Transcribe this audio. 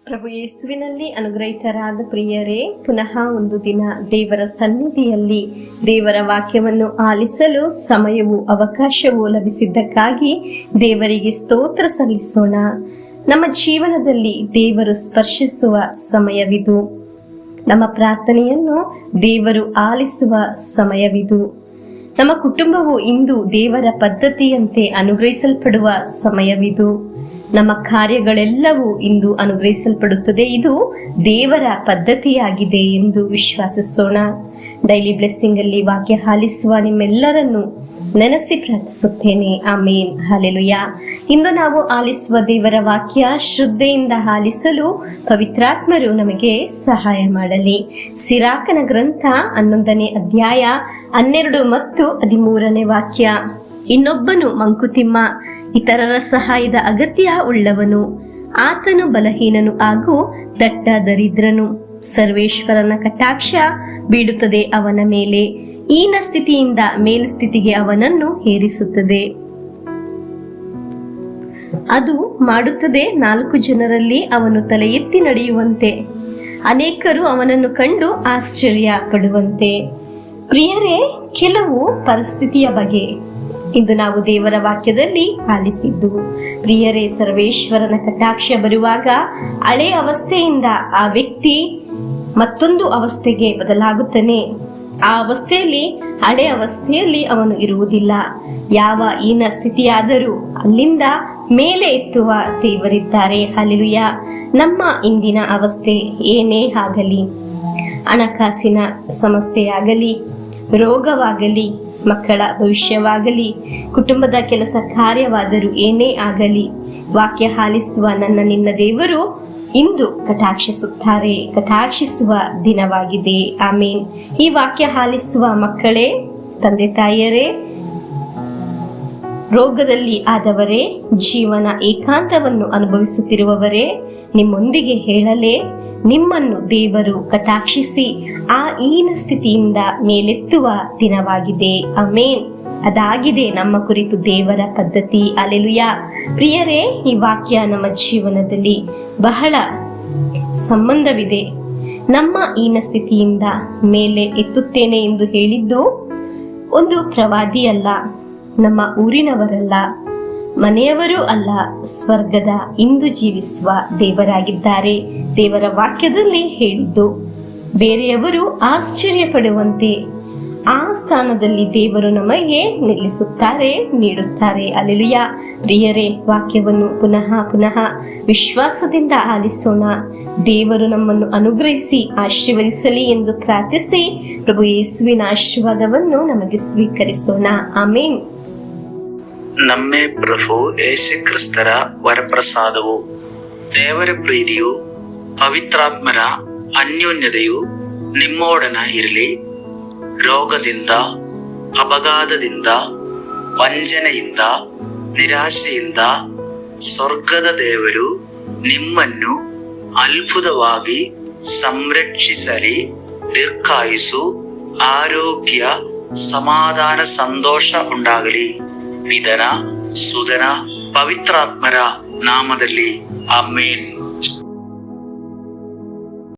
ಪ್ರಭು ಯೇಸುವಿನಲ್ಲಿ ಅನುಗ್ರಹಿತರಾದ ಪ್ರಿಯರೇ, ಪುನಃ ಒಂದು ದಿನ ದೇವರ ಸನ್ನಿಧಿಯಲ್ಲಿ ದೇವರ ವಾಕ್ಯವನ್ನು ಆಲಿಸಲು ಸಮಯವೂ ಅವಕಾಶವೂ ಲಭಿಸಿದ್ದಕ್ಕಾಗಿ ದೇವರಿಗೆ ಸ್ತೋತ್ರ ಸಲ್ಲಿಸೋಣ. ನಮ್ಮ ಜೀವನದಲ್ಲಿ ದೇವರು ಸ್ಪರ್ಶಿಸುವ ಸಮಯವಿದು. ನಮ್ಮ ಪ್ರಾರ್ಥನೆಯನ್ನು ದೇವರು ಆಲಿಸುವ ಸಮಯವಿದು. ನಮ್ಮ ಕುಟುಂಬವು ಇಂದು ದೇವರ ಪದ್ಧತಿಯಂತೆ ಅನುಗ್ರಹಿಸಲ್ಪಡುವ ಸಮಯವಿದು. ನಮ್ಮ ಕಾರ್ಯಗಳೆಲ್ಲವೂ ಇಂದು ಅನುಗ್ರಹಿಸಲ್ಪಡುತ್ತದೆ. ಇದು ದೇವರ ಪದ್ಧತಿಯಾಗಿದೆ ಎಂದು ವಿಶ್ವಾಸಿಸೋಣ. ಡೈಲಿ ಬ್ಲೆಸ್ಸಿಂಗ್ ಅಲ್ಲಿ ವಾಕ್ಯ ಆಲಿಸುವ ನಿಮ್ಮೆಲ್ಲರನ್ನು ನೆನೆಸಿ ಪ್ರಾರ್ಥಿಸುತ್ತೇನೆ. ಆಮೇನ್, ಹಲ್ಲೆಲೂಯಾ. ಇಂದು ನಾವು ಆಲಿಸುವ ದೇವರ ವಾಕ್ಯ ಶ್ರದ್ಧೆಯಿಂದ ಆಲಿಸಲು ಪವಿತ್ರಾತ್ಮರು ನಮಗೆ ಸಹಾಯ ಮಾಡಲಿ. ಸಿರಾಕನ ಗ್ರಂಥ 11ನೇ ಅಧ್ಯಾಯ 12 ಮತ್ತು 13ನೇ ವಾಕ್ಯ. ಇನ್ನೊಬ್ಬನು ಮಂಕುತಿಮ್ಮ, ಇತರರ ಸಹಾಯದ ಅಗತ್ಯ ಉಳ್ಳವನು. ಆತನು ಬಲಹೀನನು ಹಾಗೂ ದಟ್ಟ ದರಿದ್ರನು. ಸರ್ವೇಶ್ವರನ ಕಟಾಕ್ಷ ಬೀಳುತ್ತದೆ ಅವನ ಮೇಲೆ. ಹೀನ ಸ್ಥಿತಿಯಿಂದ ಮೇಲ್ಸ್ಥಿತಿಗೆ ಅವನನ್ನು ಏರಿಸುತ್ತದೆ. ಅದು ಮಾಡುತ್ತದೆ 4 ಜನರಲ್ಲಿ ಅವನು ತಲೆ ಎತ್ತಿ ನಡೆಯುವಂತೆ, ಅನೇಕರು ಅವನನ್ನು ಕಂಡು ಆಶ್ಚರ್ಯ ಪಡುವಂತೆ. ಪ್ರಿಯರೇ, ಕೆಲವು ಪರಿಸ್ಥಿತಿಯ ಬಗ್ಗೆ ಇಂದು ನಾವು ದೇವರ ವಾಕ್ಯದಲ್ಲಿ ಆಲಿಸಿದ್ದು. ಪ್ರಿಯರೇ, ಸರ್ವೇಶ್ವರನ ಕಟಾಕ್ಷ ಬರುವಾಗ ಹಳೆ ಅವಸ್ಥೆಯಿಂದ ಆ ವ್ಯಕ್ತಿ ಮತ್ತೊಂದು ಅವಸ್ಥೆಗೆ ಬದಲಾಗುತ್ತಾನೆ. ಆ ಅವಸ್ಥೆಯಲ್ಲಿ, ಹಳೆ ಅವಸ್ಥೆಯಲ್ಲಿ ಅವನು ಇರುವುದಿಲ್ಲ. ಯಾವ ಹೀನ ಸ್ಥಿತಿಯಾದರೂ ಅಲ್ಲಿಂದ ಮೇಲೆ ಎತ್ತುವ ದೇವರಿದ್ದಾರೆ. ಹಲ್ಲೆಲೂಯಾ. ನಮ್ಮ ಇಂದಿನ ಅವಸ್ಥೆ ಏನೇ ಆಗಲಿ, ಹಣಕಾಸಿನ ಸಮಸ್ಯೆಯಾಗಲಿ, ರೋಗವಾಗಲಿ, ಮಕ್ಕಳ ಭವಿಷ್ಯವಾಗಲಿ, ಕುಟುಂಬದ ಕೆಲಸ ಕಾರ್ಯವಾದರೂ ಏನೇ ಆಗಲಿ, ವಾಕ್ಯ ಆಲಿಸುವ ನನ್ನ ನಿನ್ನ ದೇವರು ಇಂದು ಕಟಾಕ್ಷಿಸುತ್ತಾರೆ. ಕಟಾಕ್ಷಿಸುವ ದಿನವಾಗಿದೆ. ಆಮೇನ್. ಈ ವಾಕ್ಯ ಆಲಿಸುವ ಮಕ್ಕಳೇ, ತಂದೆ ತಾಯಿಯರೇ, ರೋಗದಲ್ಲಿ ಆದವರೇ, ಜೀವನ ಏಕಾಂತವನ್ನು ಅನುಭವಿಸುತ್ತಿರುವವರೇ, ನಿಮ್ಮೊಂದಿಗೆ ಹೇಳಲೇ, ನಿಮ್ಮನ್ನು ದೇವರು ಕಟಾಕ್ಷಿಸಿ ಆ ಹೀನ ಸ್ಥಿತಿಯಿಂದ ಮೇಲೆತ್ತುವ ದಿನವಾಗಿದೆ. ಆಮೇನ್. ಅದಾಗಿದೆ ನಮ್ಮ ಕುರಿತು ದೇವರ ಪದ್ಧತಿ. ಹಲ್ಲೆಲೂಯಾ. ಪ್ರಿಯರೇ, ಈ ವಾಕ್ಯ ನಮ್ಮ ಜೀವನದಲ್ಲಿ ಬಹಳ ಸಂಬಂಧವಿದೆ. ನಮ್ಮ ಹೀನ ಸ್ಥಿತಿಯಿಂದ ಮೇಲೆ ಎತ್ತುತ್ತೇನೆ ಎಂದು ಹೇಳಿದ್ದು ಒಂದು ಪ್ರವಾದಿ ಅಲ್ಲ, ನಮ್ಮ ಊರಿನವರಲ್ಲ, ಮನೆಯವರೂ ಅಲ್ಲ, ಸ್ವರ್ಗದ ಇಂದು ಜೀವಿಸುವ ದೇವರಾಗಿದ್ದಾರೆ. ದೇವರ ವಾಕ್ಯದಲ್ಲಿ ಹೇಳಿದ್ದು ಬೇರೆಯವರು ಆಶ್ಚರ್ಯ ಪಡುವಂತೆ ಆ ಸ್ಥಾನದಲ್ಲಿ ದೇವರು ನಮಗೆ ನಿಲ್ಲಿಸುತ್ತಾರೆ, ನೀಡುತ್ತಾರೆ. ಹಲ್ಲೆಲೂಯಾ. ಪ್ರಿಯರೇ, ವಾಕ್ಯವನ್ನು ಪುನಃ ಪುನಃ ವಿಶ್ವಾಸದಿಂದ ಆಲಿಸೋಣ. ದೇವರು ನಮ್ಮನ್ನು ಅನುಗ್ರಹಿಸಿ ಆಶೀರ್ವದಿಸಲಿ ಎಂದು ಪ್ರಾರ್ಥಿಸಿ ಪ್ರಭು ಯೇಸುವಿನ ಆಶೀರ್ವಾದವನ್ನು ನಮಗೆ ಸ್ವೀಕರಿಸೋಣ. ಆಮೇನ್. ನಮ್ಮೇ ಪ್ರಭು ಯೇಸು ಕ್ರಿಸ್ತರ ವರಪ್ರಸಾದವು, ದೇವರ ಪ್ರೀತಿಯು, ಪವಿತ್ರಾತ್ಮರ ಅನ್ಯೋನ್ಯತೆಯು ನಿಮ್ಮೊಡನ ಇರಲಿ. ರೋಗದಿಂದ, ಅಪಘಾತದಿಂದ, ವಂಚನೆಯಿಂದ, ನಿರಾಶೆಯಿಂದ ಸ್ವರ್ಗದ ದೇವರು ನಿಮ್ಮನ್ನು ಅದ್ಭುತವಾಗಿ ಸಂರಕ್ಷಿಸಲಿ. ದೀರ್ಘಾಯುಸ್ಸು, ಆರೋಗ್ಯ, ಸಮಾಧಾನ, ಸಂತೋಷ ಉಂಟಾಗಲಿ. ಪಿತನ, ಸುತನ, ಪವಿತ್ರಾತ್ಮರ ನಾಮದಲ್ಲಿ ಆಮೇನ್.